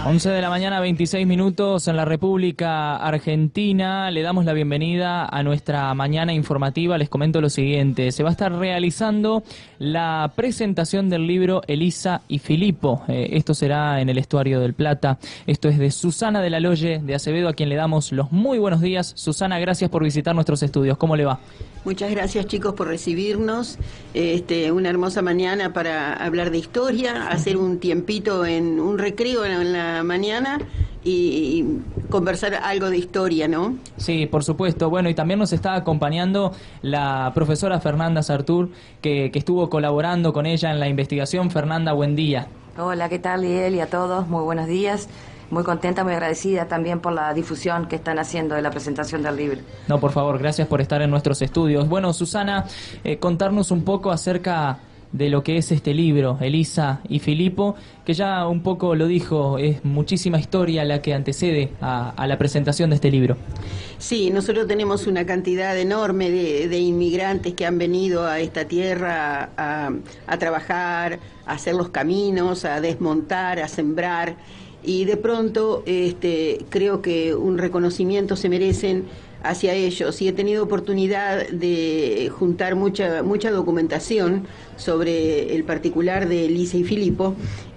11 de la mañana, 26 minutos en la República Argentina. Le damos la bienvenida a nuestra mañana informativa. Les comento lo siguiente. Se va a estar realizando la presentación del libro Elisa y Filipo. Esto será en el Estuario del Plata. Esto es de Susana de la Loye de Acevedo, a quien le damos los muy buenos días. Susana, gracias por visitar nuestros estudios. ¿Cómo le va? Muchas gracias, chicos, por recibirnos. Una hermosa mañana para hablar de historia, hacer un tiempito en un recreo en la mañana y conversar algo de historia, ¿no? Sí, por supuesto. Bueno, y también nos está acompañando la profesora Fernanda Sartur, que estuvo colaborando con ella en la investigación. Fernanda, buen día. Hola, ¿qué tal, Miguel? Y a todos, muy buenos días. Muy contenta, muy agradecida también por la difusión que están haciendo de la presentación del libro. No, por favor, gracias por estar en nuestros estudios. Bueno, Susana, contarnos un poco acerca de lo que es este libro, Elisa y Filipo, que ya un poco lo dijo, es muchísima historia la que antecede a la presentación de este libro. Sí, nosotros tenemos una cantidad enorme de inmigrantes que han venido a esta tierra a trabajar, a hacer los caminos, a desmontar, a sembrar. Y de pronto creo que un reconocimiento se merecen hacia ellos, y he tenido oportunidad de juntar mucha documentación sobre el particular de Elisa y Filipo,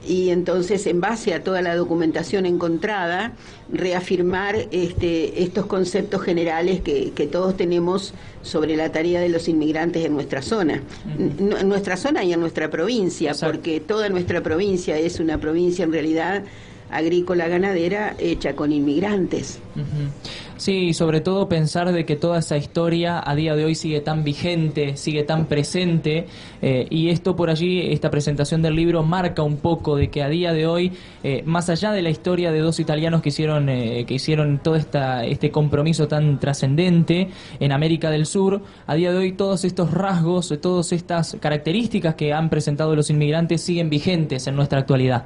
y entonces, en base a toda la documentación encontrada, reafirmar estos conceptos generales que todos tenemos sobre la tarea de los inmigrantes en nuestra zona, en nuestra zona y en nuestra provincia. Exacto. Porque toda nuestra provincia es una provincia en realidad agrícola ganadera hecha con inmigrantes. Sí, sobre todo pensar de que toda esa historia a día de hoy sigue tan vigente, sigue tan presente, y esto por allí, esta presentación del libro marca un poco de que a día de hoy, más allá de la historia de dos italianos que hicieron todo este compromiso tan trascendente en América del Sur, a día de hoy todos estos rasgos, todas estas características que han presentado los inmigrantes siguen vigentes en nuestra actualidad.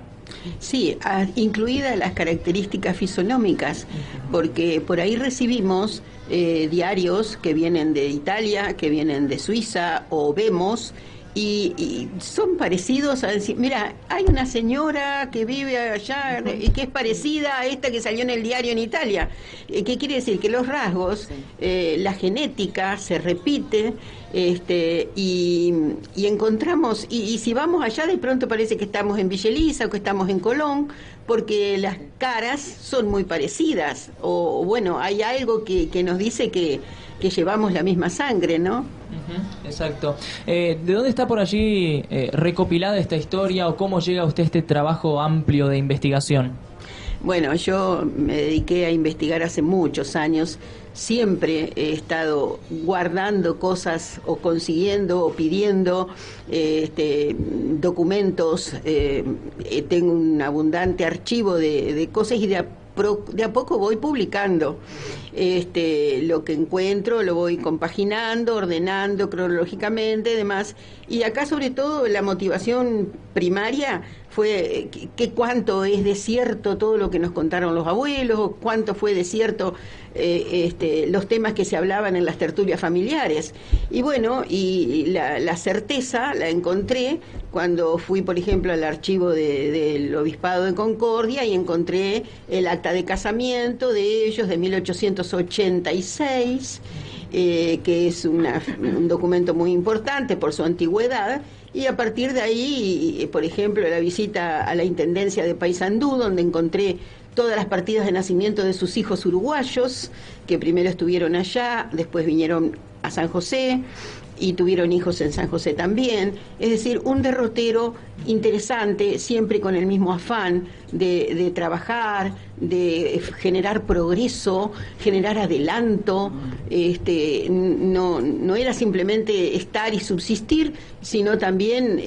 Sí, incluidas las características fisonómicas, porque por ahí recibimos diarios que vienen de Italia, que vienen de Suiza, o vemos, y son parecidos a decir, mira, hay una señora que vive allá y que es parecida a esta que salió en el diario en Italia. ¿Qué quiere decir? Que los rasgos, la genética se repite, y encontramos, y si vamos allá de pronto parece que estamos en Villa Elisa o que estamos en Colón, porque las caras son muy parecidas, o bueno, hay algo que nos dice que llevamos la misma sangre, ¿no? Exacto. ¿De dónde está por allí recopilada esta historia, o cómo llega usted a este trabajo amplio de investigación? Bueno, yo me dediqué a investigar hace muchos años. Siempre he estado guardando cosas, o consiguiendo, o pidiendo documentos. Tengo un abundante archivo de cosas, y de a poco voy publicando. Lo que encuentro lo voy compaginando, ordenando cronológicamente, demás. Y acá, sobre todo, la motivación primaria fue que cuánto es de cierto todo lo que nos contaron los abuelos, cuánto fue de cierto los temas que se hablaban en las tertulias familiares. Y bueno, y la certeza la encontré cuando fui, por ejemplo, al archivo del Obispado de Concordia, y encontré el acta de casamiento de ellos de 1886, que es un documento muy importante por su antigüedad. Y a partir de ahí, por ejemplo, la visita a la Intendencia de Paysandú, donde encontré todas las partidas de nacimiento de sus hijos uruguayos, que primero estuvieron allá, después vinieron a San José, y tuvieron hijos en San José también. Es decir, un derrotero interesante, siempre con el mismo afán de trabajar, de generar progreso, generar adelanto. No era simplemente estar y subsistir, sino también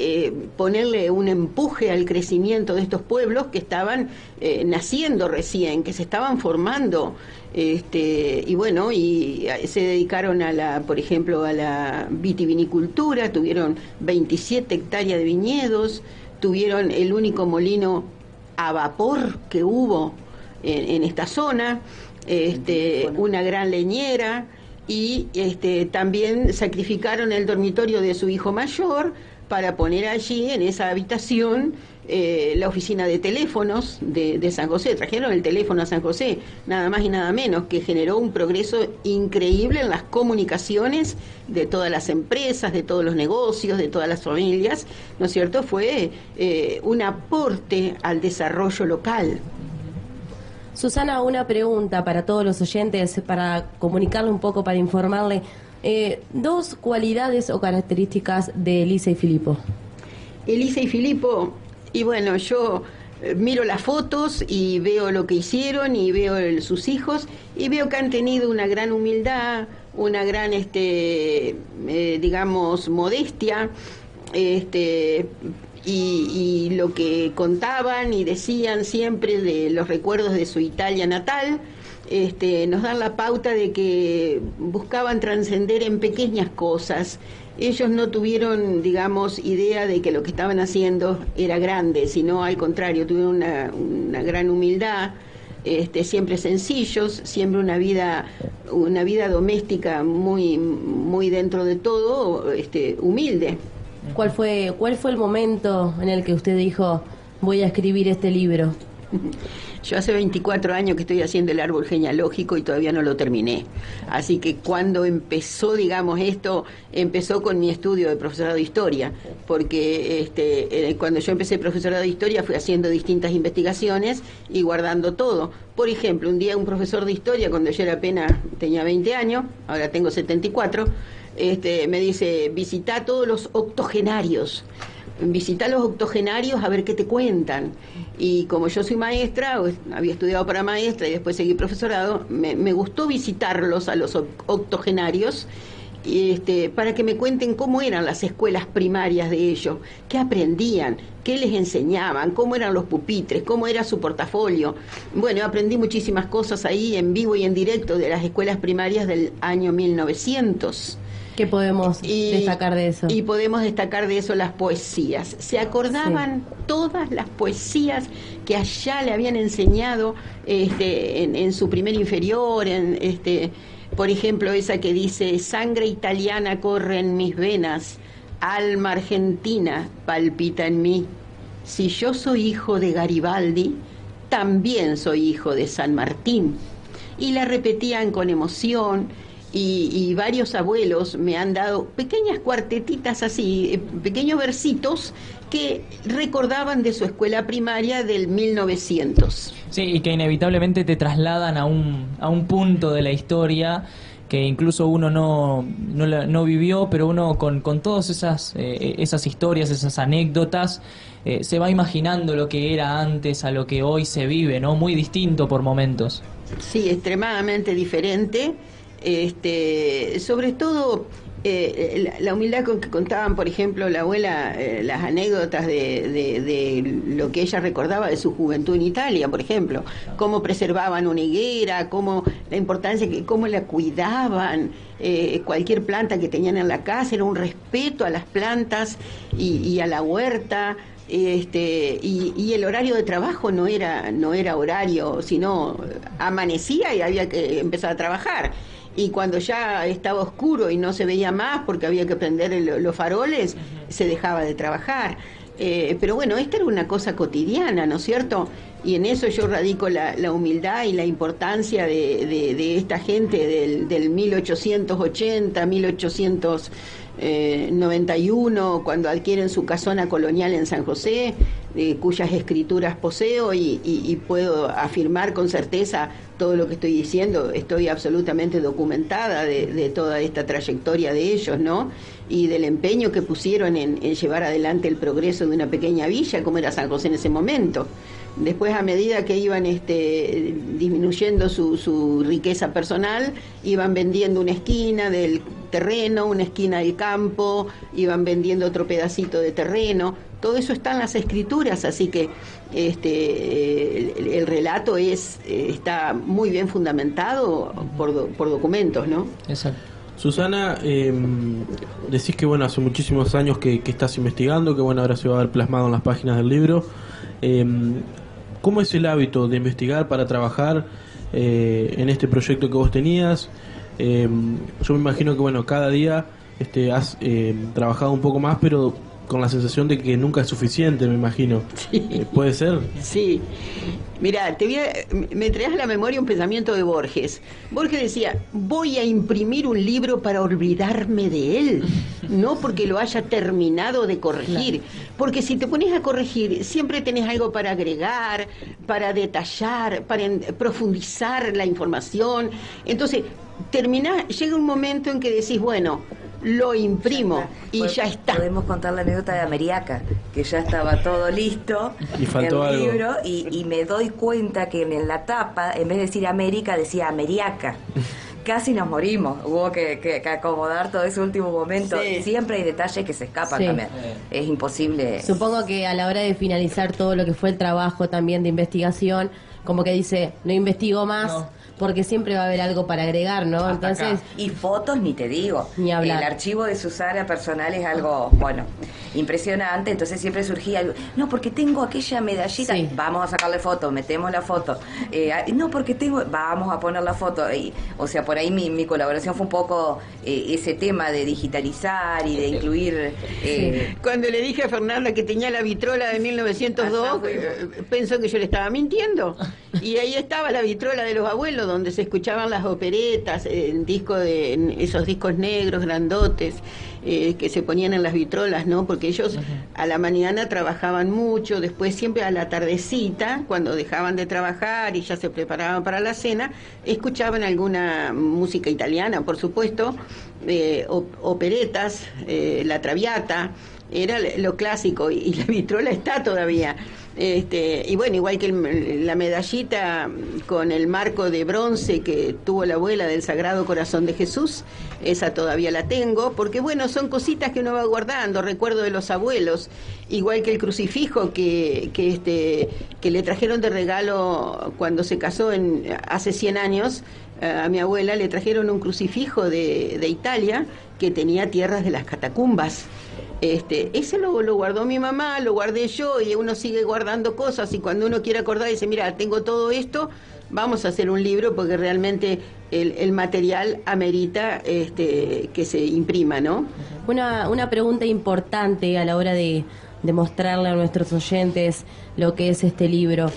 ponerle un empuje al crecimiento de estos pueblos que estaban naciendo recién, que se estaban formando. Y bueno, y se dedicaron por ejemplo, a la vitivinicultura. Tuvieron 27 hectáreas de viñedos, tuvieron el único molino a vapor que hubo en esta zona, una gran leñera, y también sacrificaron el dormitorio de su hijo mayor para poner allí, en esa habitación, la oficina de teléfonos de San José. Trajeron el teléfono a San José, nada más y nada menos, que generó un progreso increíble en las comunicaciones de todas las empresas, de todos los negocios, de todas las familias, ¿no es cierto? Fue un aporte al desarrollo local. Susana, una pregunta para todos los oyentes, para comunicarle un poco, para informarle. 2 cualidades o características de Elisa y Filipo. Elisa y Filipo, y bueno, yo miro las fotos y veo lo que hicieron y veo sus hijos y veo que han tenido una gran humildad, una gran, digamos, modestia, y lo que contaban y decían siempre de los recuerdos de su Italia natal, nos dan la pauta de que buscaban trascender en pequeñas cosas. Ellos no tuvieron, digamos, idea de que lo que estaban haciendo era grande, sino al contrario, tuvieron una gran humildad, siempre sencillos, siempre una vida doméstica muy dentro de todo, humilde. ¿Cuál fue el momento en el que usted dijo, voy a escribir este libro? Yo hace 24 años que estoy haciendo el árbol genealógico y todavía no lo terminé. Así que cuando empezó, digamos, esto, empezó con mi estudio de profesorado de historia, porque cuando yo empecé profesorado de historia fui haciendo distintas investigaciones y guardando todo. Por ejemplo, un día un profesor de historia, cuando yo tenía 20 años, ahora tengo 74, me dice, visita todos los octogenarios. Visita a los octogenarios a ver qué te cuentan. Y como yo soy maestra, había estudiado para maestra y después seguí profesorado, me gustó visitarlos a los octogenarios para que me cuenten cómo eran las escuelas primarias de ellos, qué aprendían, qué les enseñaban, cómo eran los pupitres, cómo era su portafolio. Bueno, aprendí muchísimas cosas ahí en vivo y en directo de las escuelas primarias del año 1900. ¿Qué podemos destacar de eso? Y podemos destacar de eso las poesías. Se acordaban todas las poesías que allá le habían enseñado en su primer inferior, por ejemplo, esa que dice, sangre italiana corre en mis venas, alma argentina palpita en mí. Si yo soy hijo de Garibaldi, también soy hijo de San Martín. Y la repetían con emoción. Y varios abuelos me han dado pequeñas cuartetitas así, pequeños versitos que recordaban de su escuela primaria del 1900. Sí, y que inevitablemente te trasladan a un punto de la historia que incluso uno no vivió, pero uno con todas esas historias, esas anécdotas, se va imaginando lo que era antes a lo que hoy se vive, ¿no? Muy distinto por momentos. Sí, extremadamente diferente. Sobre todo la humildad con que contaban, por ejemplo, la abuela, las anécdotas de lo que ella recordaba de su juventud en Italia, por ejemplo, cómo preservaban una higuera, la importancia, cómo la cuidaban, cualquier planta que tenían en la casa, era un respeto a las plantas y a la huerta. Y el horario de trabajo no era horario, sino amanecía y había que empezar a trabajar. Y cuando ya estaba oscuro y no se veía más porque había que prender los faroles, se dejaba de trabajar. Pero bueno, esta era una cosa cotidiana, ¿no es cierto? Y en eso yo radico la humildad y la importancia de esta gente del 1880, 1891, cuando adquieren su casona colonial en San José, cuyas escrituras poseo y puedo afirmar con certeza todo lo que estoy diciendo. Estoy absolutamente documentada de toda esta trayectoria de ellos, ¿no? Y del empeño que pusieron en llevar adelante el progreso de una pequeña villa como era San José en ese momento. Después, a medida que iban disminuyendo su riqueza personal, iban vendiendo una esquina del terreno, una esquina del campo, iban vendiendo otro pedacito de terreno. Todo eso está en las escrituras, así que el relato está muy bien fundamentado por documentos, ¿no? Exacto. Susana, decís que bueno, hace muchísimos años que estás investigando, que bueno, ahora se va a ver plasmado en las páginas del libro. ¿Cómo es el hábito de investigar para trabajar en este proyecto que vos tenías? Yo me imagino que bueno, cada día has trabajado un poco más, pero con la sensación de que nunca es suficiente, me imagino. Sí. ¿Puede ser? Sí. Mira, me traes a la memoria un pensamiento de Borges. Borges decía, voy a imprimir un libro para olvidarme de él, no porque lo haya terminado de corregir, porque si te pones a corregir, siempre tenés algo para agregar, para detallar, para profundizar la información. Entonces, llega un momento en que decís, bueno, lo imprimo y ya está. Podemos contar la anécdota de Ameriaca, que ya estaba todo listo, Y faltó el algo. libro, y me doy cuenta que en la tapa, en vez de decir América, decía Ameriaca. Casi nos morimos, hubo que acomodar todo ese último momento. Sí. Siempre hay detalles que se escapan Sí. también. Es imposible. Supongo que a la hora de finalizar todo lo que fue el trabajo también de investigación, como que dice, no investigo más, porque siempre va a haber algo para agregar, ¿no? Entonces, Y fotos ni te digo. Ni hablar. El archivo de Susana personal es algo, bueno, impresionante. Entonces siempre surgía algo. No, porque tengo aquella medallita. Sí. Vamos a sacarle foto, metemos la foto. No, porque vamos a poner la foto. O sea, por ahí mi colaboración fue un poco ese tema de digitalizar y de incluir. Cuando le dije a Fernanda que tenía la vitrola de 1902, pensó que yo le estaba mintiendo. Y ahí estaba la vitrola de los abuelos, donde se escuchaban las operetas, en esos discos negros grandotes que se ponían en las vitrolas, ¿no? Porque ellos a la mañana trabajaban mucho, después siempre a la tardecita, cuando dejaban de trabajar y ya se preparaban para la cena, escuchaban alguna música italiana, por supuesto, operetas, la Traviata, era lo clásico, y la vitrola está todavía. Y bueno, igual que la medallita con el marco de bronce que tuvo la abuela del Sagrado Corazón de Jesús, esa todavía la tengo, porque bueno, son cositas que uno va guardando, recuerdo de los abuelos, igual que el crucifijo que le trajeron de regalo cuando se casó hace 100 años, a mi abuela le trajeron un crucifijo de Italia que tenía tierras de las catacumbas. Ese lo guardó mi mamá, lo guardé yo, y uno sigue guardando cosas, y cuando uno quiere acordar dice, mira, tengo todo esto, vamos a hacer un libro, porque realmente el material amerita que se imprima, ¿no? una pregunta importante a la hora de mostrarle a nuestros oyentes lo que es este libro.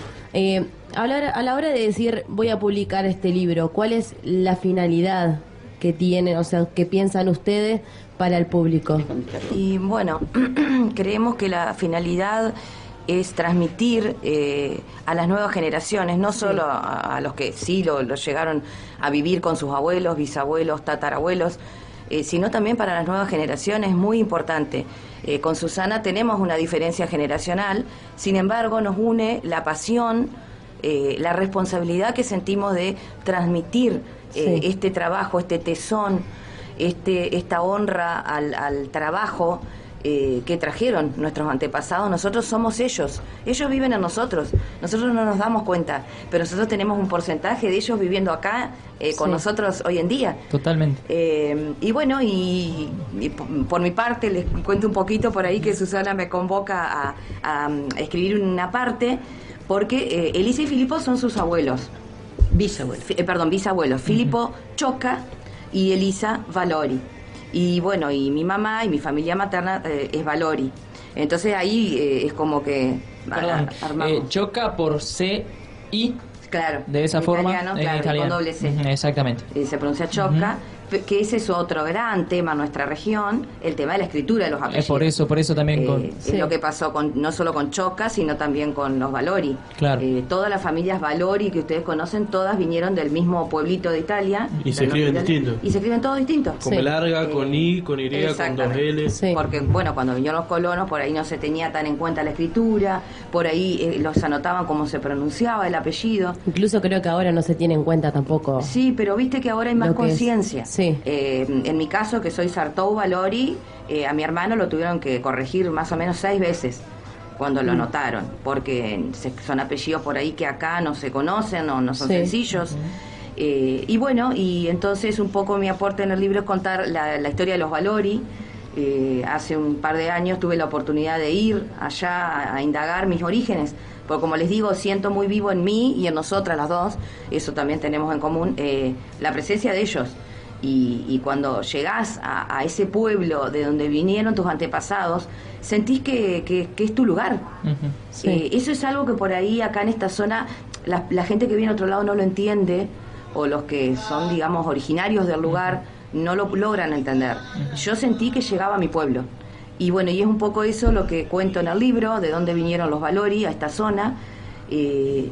A la hora de decir, voy a publicar este libro, ¿cuál es la finalidad que tienen, o sea, que piensan ustedes para el público? Y bueno, creemos que la finalidad es transmitir a las nuevas generaciones, no solo a los que sí lo llegaron a vivir con sus abuelos, bisabuelos, tatarabuelos, sino también para las nuevas generaciones, muy importante. Con Susana tenemos una diferencia generacional, sin embargo nos une la pasión, la responsabilidad que sentimos de transmitir este trabajo, este tesón, esta honra al trabajo que trajeron nuestros antepasados. Nosotros somos ellos viven en nosotros no nos damos cuenta, pero nosotros tenemos un porcentaje de ellos viviendo acá con nosotros hoy en día. Totalmente. Y bueno, y por mi parte les cuento un poquito por ahí que Susana me convoca a escribir una parte, porque Elisa y Filipo son sus abuelos. Bisabuelos. Filipo Choca y Elisa Valori. Y bueno, y mi mamá y mi familia materna es Valori. Entonces ahí es como que armamos. Choca por C-I. Claro. De esa forma, Italiano, en claro, italiano. con doble C. Exactamente. Se pronuncia Choca, que ese es otro gran tema en nuestra región, el tema de la escritura de los apellidos. Por eso también Es lo que pasó no solo con Choca, sino también con los Valori. Claro. Todas las familias Valori que ustedes conocen, todas vinieron del mismo pueblito de Italia. Y se escriben distinto. Y se escriben todos distintos. Con B larga, con I, con Y, con dos L. Sí. Porque, bueno, cuando vinieron los colonos, por ahí no se tenía tan en cuenta la escritura, por ahí los anotaban como se pronunciaba el apellido. Incluso creo que ahora no se tiene en cuenta tampoco. Sí, pero viste que ahora hay más Lo que es. conciencia. Sí. En mi caso, que soy Sartou Valori, a mi hermano lo tuvieron que corregir más o menos 6 veces cuando lo anotaron, porque son apellidos por ahí que acá no se conocen o no son sencillos. Y bueno, y entonces un poco mi aporte en el libro es contar la historia de los Valori. Hace un par de años tuve la oportunidad de ir allá a indagar mis orígenes, porque como les digo, siento muy vivo en mí y en nosotras las dos, eso también tenemos en común, la presencia de ellos. Y cuando llegás a ese pueblo de donde vinieron tus antepasados, sentís que es tu lugar. Sí. Eso es algo que por ahí, acá en esta zona, la gente que viene a otro lado no lo entiende, o los que son, digamos, originarios del lugar, no lo logran entender. Yo sentí que llegaba a mi pueblo. Y bueno, y es un poco eso lo que cuento en el libro, de dónde vinieron los Valori a esta zona.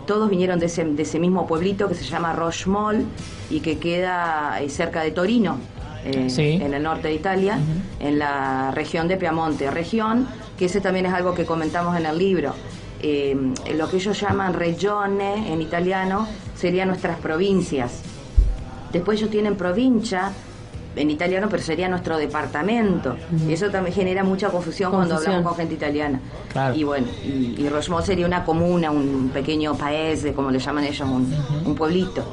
Todos vinieron de ese mismo pueblito que se llama Rochemol y que queda cerca de Torino, en el norte de Italia, en la región de Piamonte, región que ese también es algo que comentamos en el libro. Lo que ellos llaman regione en italiano serían nuestras provincias. Después ellos tienen provincia en italiano, pero sería nuestro departamento. Eso también genera mucha confusión cuando hablamos con gente italiana. Claro. Y bueno, y Rochemol sería una comuna, un pequeño paese, como le llaman ellos, un pueblito.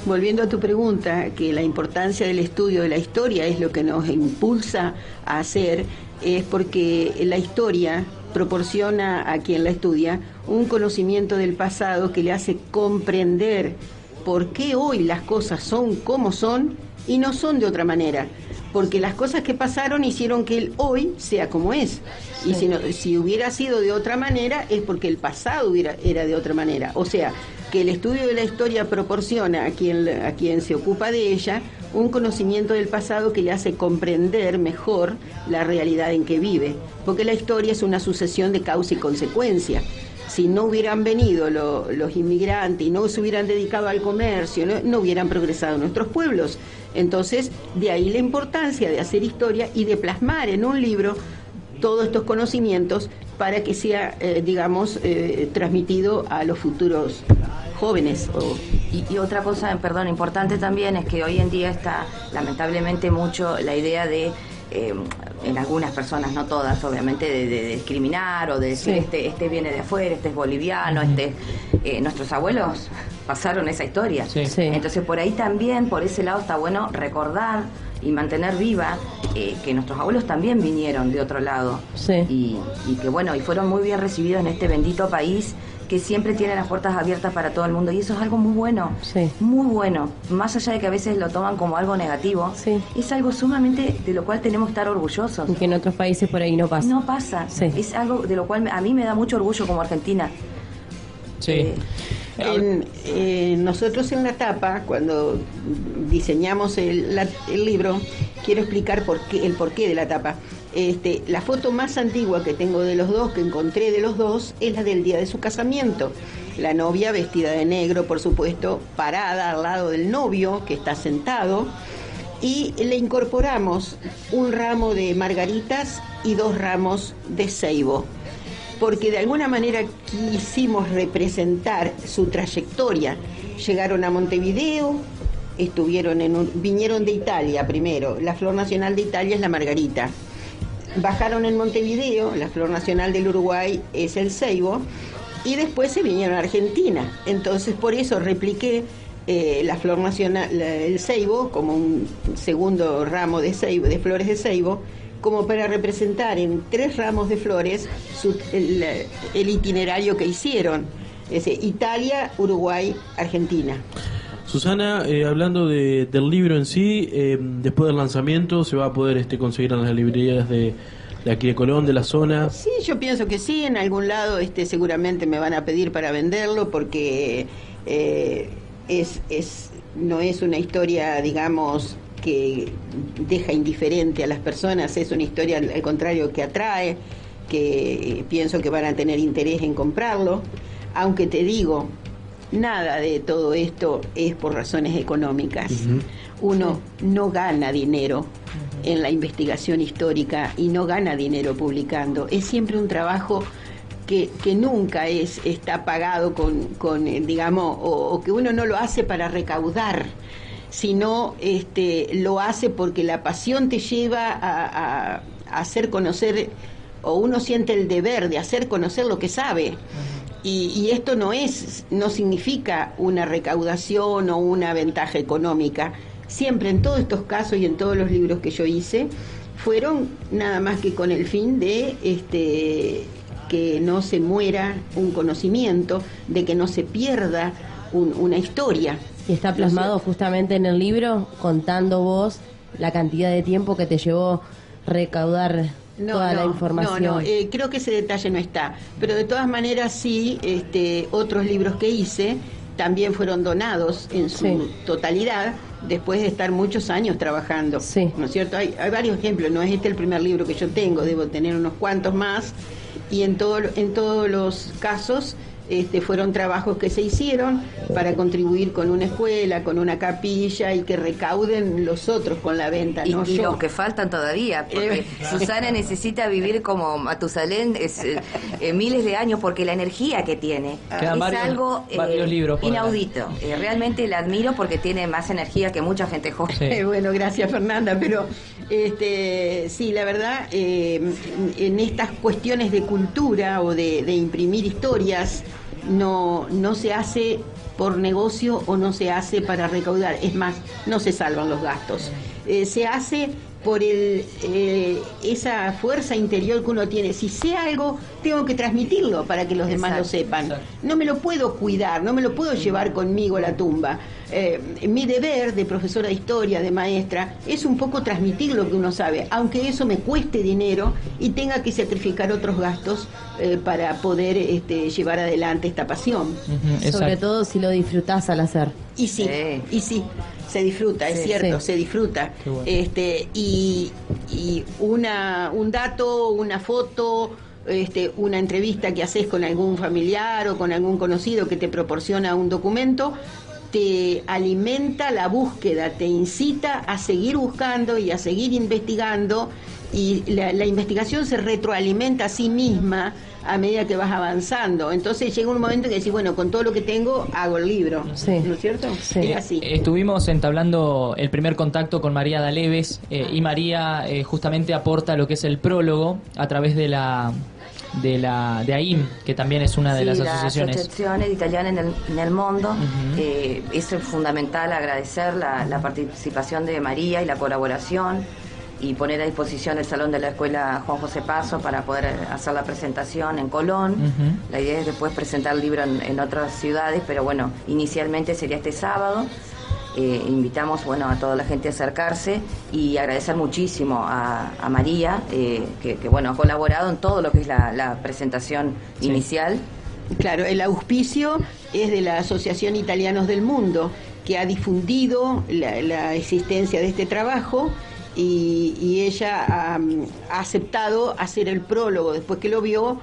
Volviendo a tu pregunta, que la importancia del estudio de la historia es lo que nos impulsa a hacer, es porque la historia proporciona a quien la estudia un conocimiento del pasado que le hace comprender por qué hoy las cosas son como son y no son de otra manera, porque las cosas que pasaron hicieron que el hoy sea como es. Y si hubiera sido de otra manera es porque el pasado era de otra manera. O sea, que el estudio de la historia proporciona a quien se ocupa de ella un conocimiento del pasado que le hace comprender mejor la realidad en que vive, porque la historia es una sucesión de causa y consecuencia. Si no hubieran venido los inmigrantes y no se hubieran dedicado al comercio, no hubieran progresado nuestros pueblos. Entonces, de ahí la importancia de hacer historia y de plasmar en un libro todos estos conocimientos para que sea, transmitido a los futuros jóvenes. Y otra cosa, perdón, importante también es que hoy en día está lamentablemente mucho la idea de, en algunas personas, no todas, obviamente, de discriminar o de decir este viene de afuera, este es boliviano, nuestros abuelos pasaron esa historia. Sí. Entonces por ahí también, por ese lado está bueno recordar y mantener viva que nuestros abuelos también vinieron de otro lado. Y que bueno, y fueron muy bien recibidos en este bendito país que siempre tiene las puertas abiertas para todo el mundo, y eso es algo muy bueno, muy bueno, más allá de que a veces lo toman como algo negativo, es algo sumamente de lo cual tenemos que estar orgullosos. Y que en otros países por ahí no pasa. No pasa, es algo de lo cual a mí me da mucho orgullo como argentina. Nosotros en la tapa, cuando diseñamos el libro, quiero explicar el porqué de la tapa. La foto más antigua que tengo de los dos, que encontré de los dos, es la del día de su casamiento. La novia vestida de negro, por supuesto, parada al lado del novio, que está sentado, y le incorporamos un ramo de margaritas y 2 ramos de ceibo, porque de alguna manera quisimos representar su trayectoria. Llegaron a Montevideo, vinieron de Italia primero, la flor nacional de Italia es la margarita. Bajaron en Montevideo, la flor nacional del Uruguay es el ceibo, y después se vinieron a Argentina. Entonces por eso repliqué la flor nacional, el ceibo, como un segundo ramo de flores de ceibo, como para representar en 3 ramos de flores el itinerario que hicieron. Italia, Uruguay, Argentina. Susana, hablando del libro en sí, después del lanzamiento, ¿se va a poder conseguir en las librerías de aquí de Colón, de la zona? Sí, yo pienso que sí, en algún lado seguramente me van a pedir para venderlo, porque no es una historia, digamos, que deja indiferente a las personas, es una historia al contrario que atrae, que pienso que van a tener interés en comprarlo, aunque te digo, nada de todo esto es por razones económicas. Uno no gana dinero en la investigación histórica y no gana dinero publicando. Es siempre un trabajo que nunca está pagado con digamos, o que uno no lo hace para recaudar, sino lo hace porque la pasión te lleva a hacer conocer, o uno siente el deber de hacer conocer lo que sabe. Y esto no significa una recaudación o una ventaja económica. Siempre en todos estos casos y en todos los libros que yo hice, fueron nada más que con el fin de que no se muera un conocimiento, de que no se pierda una historia. Y está plasmado justamente en el libro, contando vos la cantidad de tiempo que te llevó recaudar toda la información. No, creo que ese detalle no está. Pero de todas maneras sí, otros libros que hice también fueron donados en su totalidad, después de estar muchos años trabajando. Sí. ¿No es cierto? Hay varios ejemplos, no es este el primer libro que yo tengo, debo tener unos cuantos más, y en todos los casos fueron trabajos que se hicieron para contribuir con una escuela, con una capilla, y que recauden los otros con la venta, y, no y yo. los que faltan todavía, porque Susana necesita vivir como Matusalén miles de años, porque la energía que tiene Quedan es algo varios libros por inaudito. Realmente la admiro porque tiene más energía que mucha gente joven. Sí. Bueno, gracias Fernanda, pero sí, la verdad, en estas cuestiones de cultura o de imprimir historias, no se hace por negocio o no se hace para recaudar, es más, no se salvan los gastos. Se hace por esa fuerza interior que uno tiene. Si sé algo, tengo que transmitirlo para que los demás lo sepan. Exacto. No me lo puedo cuidar, no me lo puedo llevar conmigo a la tumba. Mi deber de profesora de historia, de maestra, es un poco transmitir lo que uno sabe, aunque eso me cueste dinero y tenga que sacrificar otros gastos para poder llevar adelante esta pasión. Sobre todo si lo disfrutás al hacer. Y sí, se disfruta, es cierto, se disfruta. Qué bueno. Y un dato, una foto, una entrevista que haces con algún familiar o con algún conocido que te proporciona un documento, te alimenta la búsqueda, te incita a seguir buscando y a seguir investigando, y la investigación se retroalimenta a sí misma a medida que vas avanzando. Entonces llega un momento que decís, bueno, con todo lo que tengo hago el libro. Sí. ¿No es cierto? Sí. Es así. Estuvimos entablando el primer contacto con María D'Aleves, y María justamente aporta lo que es el prólogo a través de AIM, que también es una de las asociaciones. La Asociazione Italiana en el Mundo. Es fundamental agradecer la participación de María y la colaboración, y poner a disposición el salón de la escuela Juan José Paso para poder hacer la presentación en Colón. La idea es después presentar el libro en otras ciudades, pero bueno, inicialmente sería este sábado. Invitamos a toda la gente a acercarse, y agradecer muchísimo a María, que ha colaborado en todo lo que es la presentación inicial. Claro, el auspicio es de la Asociación Italianos del Mundo, que ha difundido la existencia de este trabajo, y ella ha aceptado hacer el prólogo después que lo vio.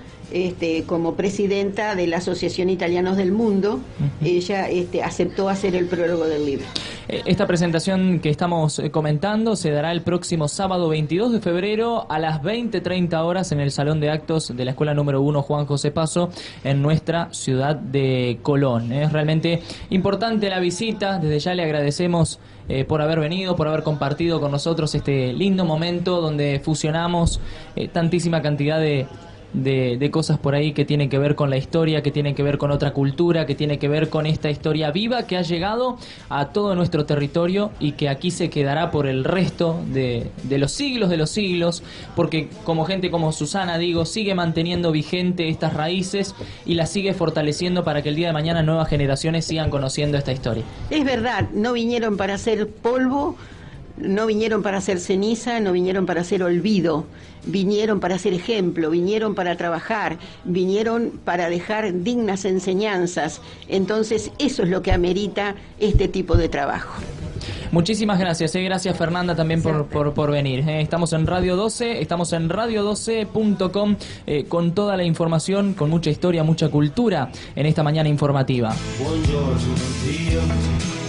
Como presidenta de la Asociación Italianos del Mundo, ella aceptó hacer el prólogo del libro. Esta presentación que estamos comentando se dará el próximo sábado 22 de febrero a las 20:30 horas en el Salón de Actos de la Escuela número 1 Juan José Paso, en nuestra ciudad de Colón. Es realmente importante la visita. Desde ya le agradecemos por haber venido, por haber compartido con nosotros este lindo momento donde fusionamos tantísima cantidad de cosas por ahí que tienen que ver con la historia, que tienen que ver con otra cultura, que tiene que ver con esta historia viva que ha llegado a todo nuestro territorio y que aquí se quedará por el resto de los siglos, porque como gente como Susana, sigue manteniendo vigente estas raíces y las sigue fortaleciendo para que el día de mañana nuevas generaciones sigan conociendo esta historia. Es verdad, no vinieron para hacer polvo, no vinieron para hacer ceniza, no vinieron para hacer olvido, vinieron para hacer ejemplo, vinieron para trabajar, vinieron para dejar dignas enseñanzas. Entonces eso es lo que amerita este tipo de trabajo. Muchísimas gracias, gracias Fernanda también por venir. Estamos en Radio 12, estamos en radio12.com con toda la información, con mucha historia, mucha cultura en esta mañana informativa. Buongiorno, Dio.